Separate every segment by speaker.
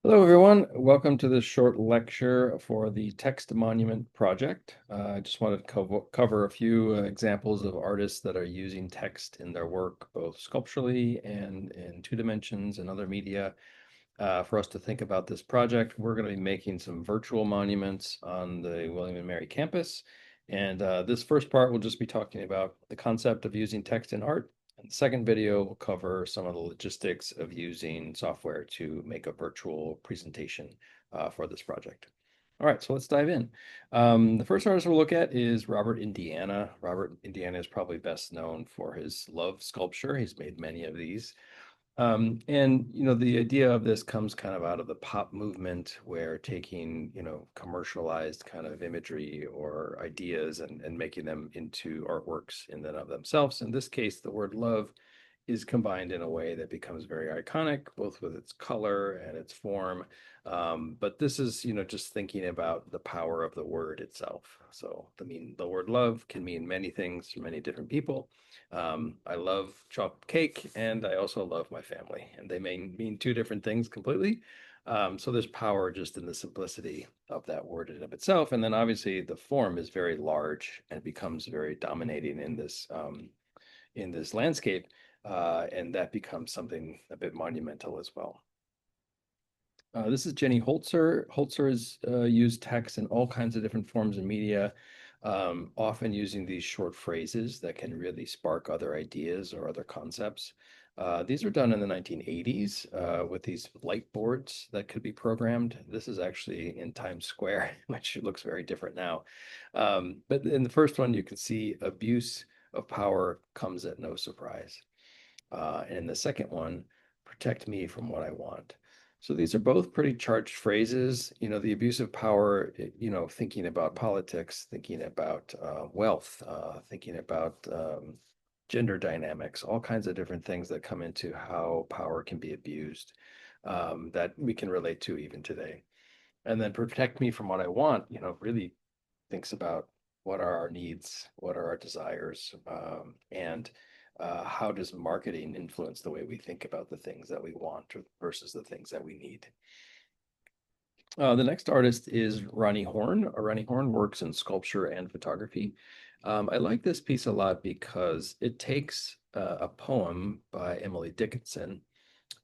Speaker 1: Hello, everyone. Welcome to this short lecture for the Text Monument Project. I just wanted to cover a few examples of artists that are using text in their work, both sculpturally and in two dimensions and other media. For us to think about this project, we're going to be making some virtual monuments on the William and Mary campus. And this first part will just be talking about the concept of using text in art. And the second video will cover some of the logistics of using software to make a virtual presentation for this project. All right, so let's dive in. The first artist we'll look at is Robert Indiana. Robert Indiana is probably best known for his love sculpture. He's made many of these. And the idea of this comes kind of out of the pop movement where taking, commercialized kind of imagery or ideas and making them into artworks in and of themselves. In this case, the word love is combined in a way that becomes very iconic, both with its color and its form. But this is, just thinking about the power of the word itself. So the word love can mean many things to many different people. I love chocolate cake and I also love my family, and they may mean two different things completely. So there's power just in the simplicity of that word in of itself. And then obviously the form is very large and becomes very dominating in this landscape. And that becomes something a bit monumental as well. This is Jenny Holzer. Holzer has used text in all kinds of different forms of media, often using these short phrases that can really spark other ideas or other concepts. These were done in the 1980s with these light boards that could be programmed. This is actually in Times Square, which looks very different now. But in the first one, you can see abuse of power comes at no surprise. And in the second one, protect me from what I want. So these are both pretty charged phrases. The abuse of power, thinking about politics, thinking about wealth, thinking about gender dynamics, all kinds of different things that come into how power can be abused that we can relate to even today. And then protect me from what I want, really thinks about what are our needs, what are our desires, and how does marketing influence the way we think about the things that we want versus the things that we need. The next artist is Ronnie Horn. Ronnie Horn works in sculpture and photography. I like this piece a lot because it takes a poem by Emily Dickinson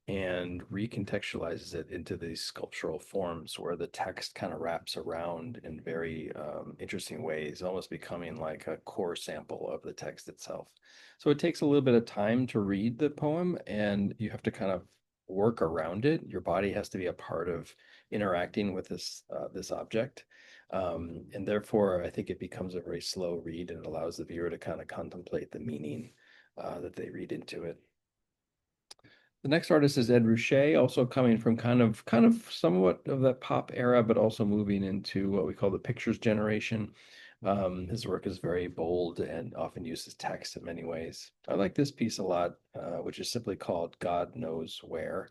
Speaker 1: and recontextualizes it into these sculptural forms where the text kind of wraps around in very interesting ways, almost becoming like a core sample of the text itself. So it takes a little bit of time to read the poem, and you have to kind of work around it. Your body has to be a part of interacting with this object. And therefore, I think it becomes a very slow read and allows the viewer to kind of contemplate the meaning that they read into it. The next artist is Ed Ruscha, also coming from kind of somewhat of that pop era, but also moving into what we call the pictures generation. His work is very bold and often uses text in many ways. I like this piece a lot, which is simply called God Knows Where.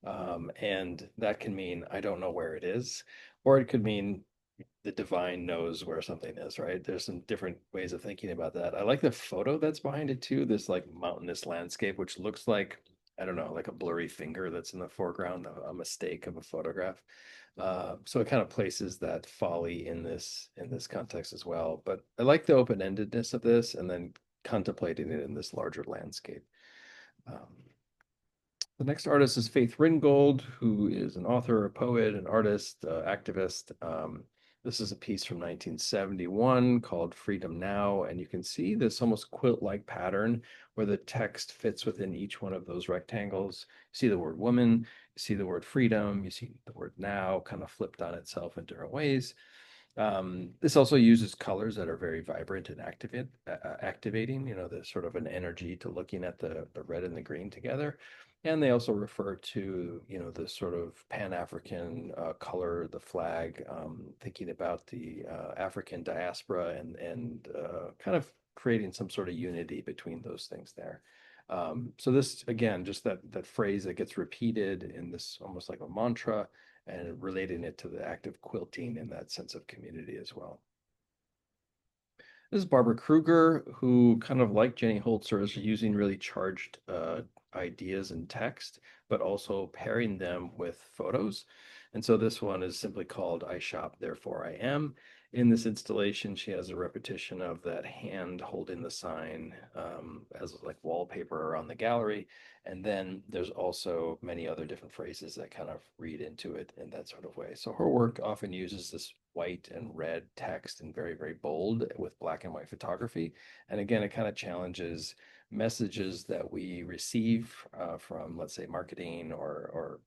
Speaker 1: And that can mean I don't know where it is, or it could mean the divine knows where something is, right? There's some different ways of thinking about that. I like the photo that's behind it too, this like mountainous landscape, which looks like, I don't know, like a blurry finger that's in the foreground, a mistake of a photograph. So it kind of places that folly in this context as well. But I like the open-endedness of this and then contemplating it in this larger landscape. Um, the next artist is Faith Ringgold, who is an author, a poet, an artist, activist. This is a piece from 1971 called Freedom Now, and you can see this almost quilt-like pattern where the text fits within each one of those rectangles. You see the word woman, you see the word freedom, you see the word now kind of flipped on itself in different ways. This also uses colors that are very vibrant and activating, there's sort of an energy to looking at the red and the green together. And they also refer to, the sort of Pan-African color, the flag, thinking about the African diaspora and kind of creating some sort of unity between those things there. So this, again, just that phrase that gets repeated in this almost like a mantra and relating it to the act of quilting and that sense of community as well. This is Barbara Kruger, who kind of like Jenny Holzer is using really charged ideas in text, but also pairing them with photos. And so this one is simply called I Shop, Therefore I Am. In this installation, she has a repetition of that hand holding the sign as like wallpaper around the gallery. And then there's also many other different phrases that kind of read into it in that sort of way. So her work often uses this white and red text and very, very bold with black and white photography. And again, it kind of challenges messages that we receive from, let's say, marketing or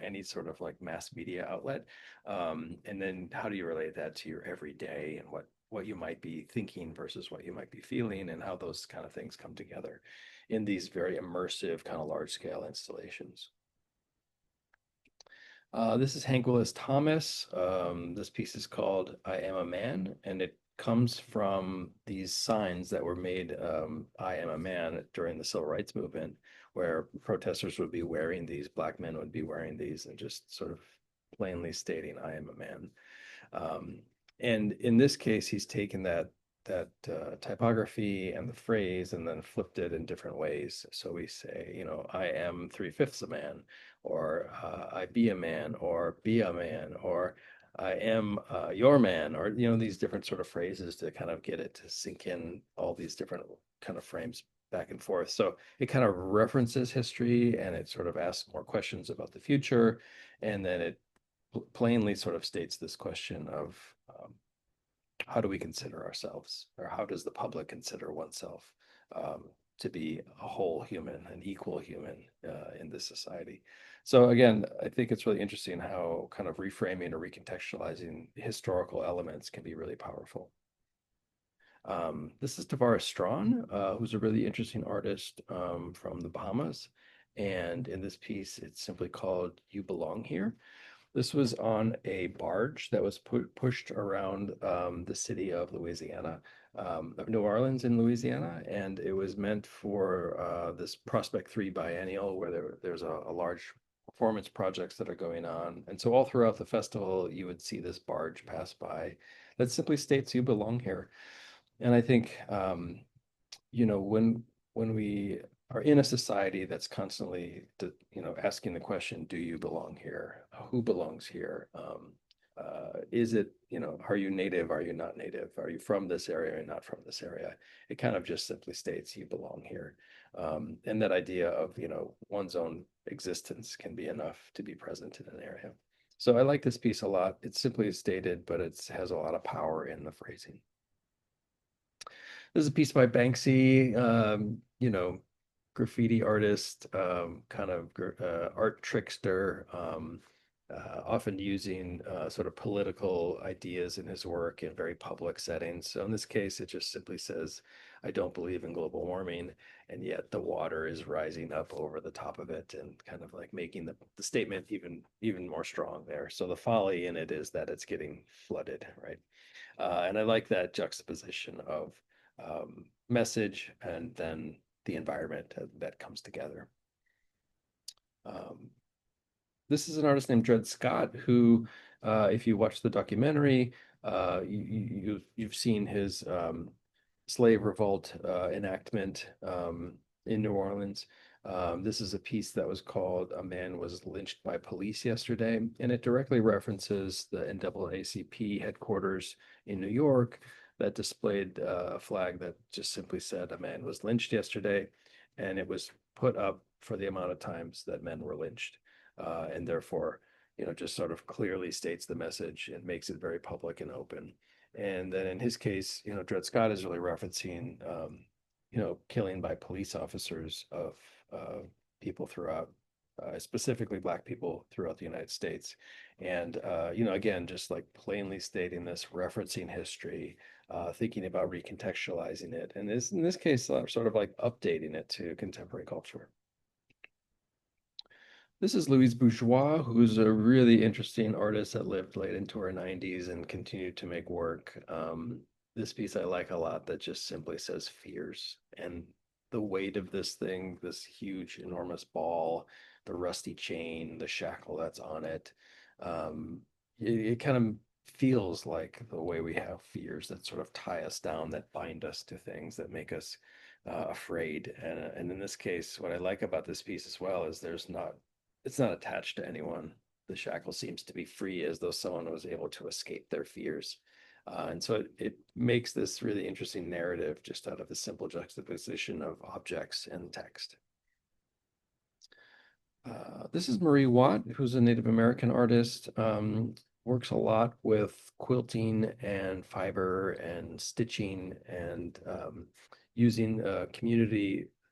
Speaker 1: any sort of like mass media outlet. And then how do you relate that to your everyday and what you might be thinking versus what you might be feeling and how those kind of things come together in these very immersive kind of large scale installations. This is Hank Willis Thomas. This piece is called I Am a Man, and it comes from these signs that were made, I Am a Man, during the Civil Rights Movement, where protesters would be wearing these, black men would be wearing these, and just sort of plainly stating, I am a man. Um, and in this case, he's taken that typography and the phrase and then flipped it in different ways. So we say, I am three-fifths a man, or I be a man, or be a man, or I am your man, or these different sort of phrases to kind of get it to sink in all these different kind of frames back and forth. So it kind of references history and it sort of asks more questions about the future, and then it plainly sort of states this question of how do we consider ourselves, or how does the public consider oneself to be a whole human, an equal human in this society? So again, I think it's really interesting how kind of reframing or recontextualizing historical elements can be really powerful. This is Tavares Strawn, who's a really interesting artist from the Bahamas. And in this piece, it's simply called You Belong Here. This was on a barge that was pushed around the city of Louisiana, of New Orleans in Louisiana, and it was meant for this Prospect 3 biennial where there's a large performance projects that are going on. And so all throughout the festival, you would see this barge pass by that simply states you belong here. And I think when we are in a society that's constantly asking the question, do you belong here? Who belongs here? Is it, are you native? Are you not native? Are you from this area or not from this area? It kind of just simply states you belong here. And that idea of, one's own existence can be enough to be present in an area. So I like this piece a lot. It's simply stated, but it has a lot of power in the phrasing. This is a piece by Banksy, graffiti artist, kind of art trickster, often using sort of political ideas in his work in very public settings. So in this case, it just simply says, I don't believe in global warming, and yet the water is rising up over the top of it and kind of like making the statement even more strong there. So the folly in it is that it's getting flooded, right? And I like that juxtaposition of message and then the environment that comes together. Um, this is an artist named Dred Scott who, if you watch the documentary, you've seen his slave revolt enactment in New Orleans. This is a piece that was called "A Man Was Lynched by Police Yesterday," and it directly references the NAACP headquarters in New York that displayed a flag that just simply said, "A man was lynched yesterday," and it was put up for the amount of times that men were lynched, and therefore, just sort of clearly states the message and makes it very public and open. And then in his case, Dred Scott is really referencing, killing by police officers of people throughout, specifically Black people throughout the United States. And, again, just like plainly stating this, referencing history, thinking about recontextualizing it. And in this case, sort of like updating it to contemporary culture. This is Louise Bourgeois, who's a really interesting artist that lived late into her 90s and continued to make work. This piece I like a lot that just simply says fears. And the weight of this thing, this huge, enormous ball, the rusty chain, the shackle that's on it, it kind of feels like the way we have fears that sort of tie us down, that bind us to things, that make us afraid. And in this case, what I like about this piece as well is it's not attached to anyone. The shackle seems to be free, as though someone was able to escape their fears. And so it makes this really interesting narrative just out of the simple juxtaposition of objects and text. This is Marie Watt, who's a Native American artist. Works a lot with quilting and fiber and stitching and using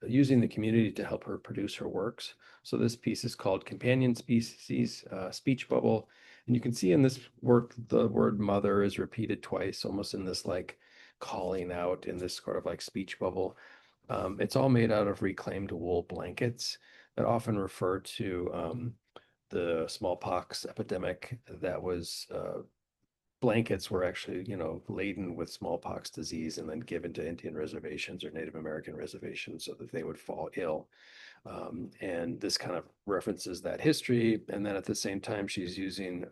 Speaker 1: using the community to help her produce her works. So this piece is called Companion Species, Speech Bubble. And you can see in this work, the word mother is repeated twice, almost in this like calling out in this sort of like speech bubble. It's all made out of reclaimed wool blankets that often refer to the smallpox epidemic that was blankets were actually, laden with smallpox disease and then given to Indian reservations or Native American reservations so that they would fall ill. And this kind of references that history. And then at the same time, she's using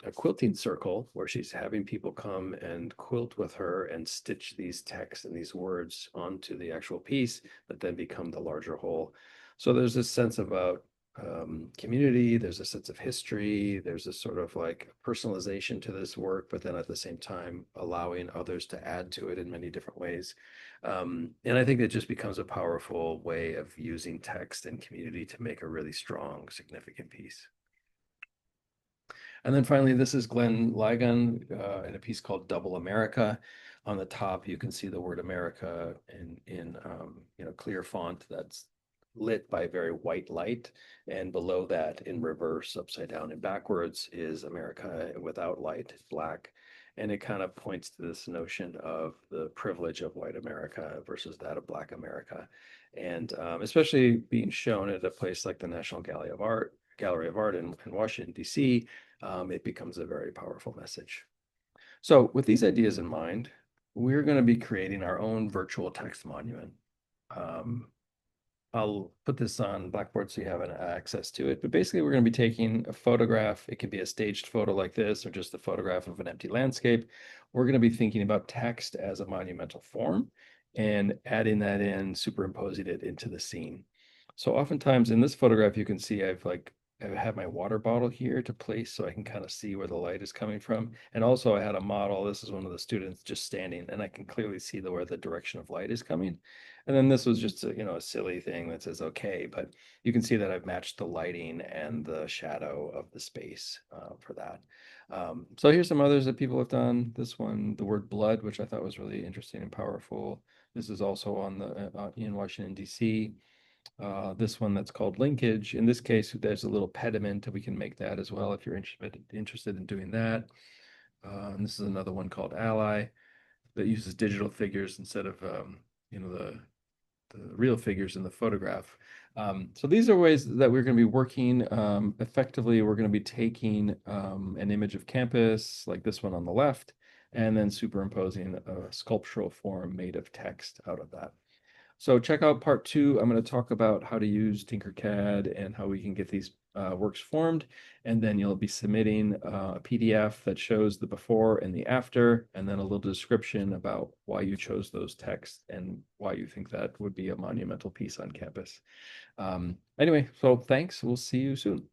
Speaker 1: a quilting circle where she's having people come and quilt with her and stitch these texts and these words onto the actual piece that then become the larger whole. So there's this sense about community, there's a sense of history, there's a sort of like personalization to this work, but then at the same time allowing others to add to it in many different ways. And I think it just becomes a powerful way of using text and community to make a really strong, significant piece. And then finally, this is Glenn Ligon in a piece called Double America. On the top, you can see the word America in clear font that's lit by very white light. And below that, in reverse, upside down and backwards, is America without light, black. And it kind of points to this notion of the privilege of white America versus that of Black America. And especially being shown at a place like the National Gallery of Art in Washington, D.C., it becomes a very powerful message. So with these ideas in mind, we're going to be creating our own virtual text monument. I'll put this on Blackboard so you have access to it. But basically, we're going to be taking a photograph. It could be a staged photo like this, or just a photograph of an empty landscape. We're going to be thinking about text as a monumental form and adding that in, superimposing it into the scene. So oftentimes in this photograph, you can see I have my water bottle here to place so I can kind of see where the light is coming from. And also I had a model. This is one of the students just standing, and I can clearly see where the direction of light is coming. And then this was just a silly thing that says okay, but you can see that I've matched the lighting and the shadow of the space for that. So here's some others that people have done. This one, the word blood, which I thought was really interesting and powerful. This is also on the in Washington, D.C. This one that's called linkage. In this case, there's a little pediment. We can make that as well if you're interested in doing that. And this is another one called ally that uses digital figures instead of the real figures in the photograph. So these are ways that we're going to be working effectively. We're going to be taking an image of campus like this one on the left, and then superimposing a sculptural form made of text out of that. So check out part 2. I'm going to talk about how to use Tinkercad and how we can get these works formed. And then you'll be submitting a PDF that shows the before and the after, and then a little description about why you chose those texts and why you think that would be a monumental piece on campus. Anyway, so thanks. We'll see you soon.